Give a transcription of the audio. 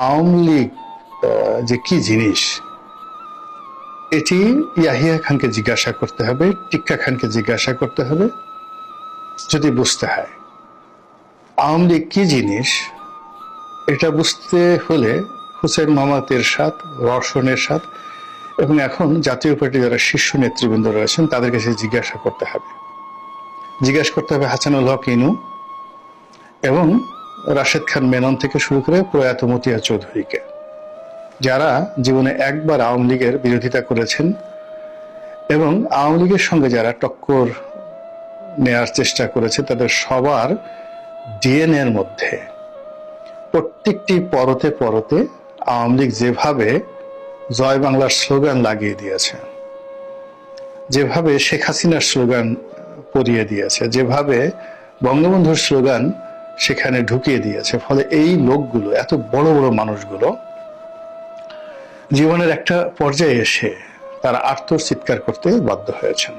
আওয়ামী লীগ যে কি জিনিস, এটি ইয়াহিয়া খানকে জিজ্ঞাসা করতে হবে, টিক্কা খানকে জিজ্ঞাসা করতে হবে যদি বুঝতে হয়। আওয়ামী লীগ কি জিনিস এটা বুঝতে হলে হুসেইন মোহাম্মদ এরশাদ, রওশন এরশাদ এবং এখন জাতীয় পার্টি যারা শীর্ষ নেতৃবৃন্দ রয়েছেন তাদের কাছে জিজ্ঞাসা করতে হবে। জিজ্ঞাসা করতে হবে হাসানুল হক ইনু এবং রাশেদ খান মেনন থেকে শুরু করে প্রয়াত মতিয়া চৌধুরীকে, যারা জীবনে একবার আওয়ামী লীগের বিরোধিতা করেছেন এবং আওয়ামী লীগের সঙ্গে যারা টক্কর নেয়ার চেষ্টা করেছে, তাদের সবার ডিএনএ এর মধ্যে প্রত্যেকটি পরতে পরতে আওয়ামী লীগ যেভাবে জয় বাংলার স্লোগান লাগিয়ে দিয়েছে, যেভাবে শেখ হাসিনার স্লোগান পরিয়ে দিয়েছে, যেভাবে বঙ্গবন্ধুর স্লোগান সেখানে ঢুকিয়ে দিয়েছে, ফলে এই লোকগুলো, এত বড় বড় মানুষগুলো জীবনের একটা পর্যায়ে এসে তারা আর্তচিৎকার করতে বাধ্য হয়েছেন।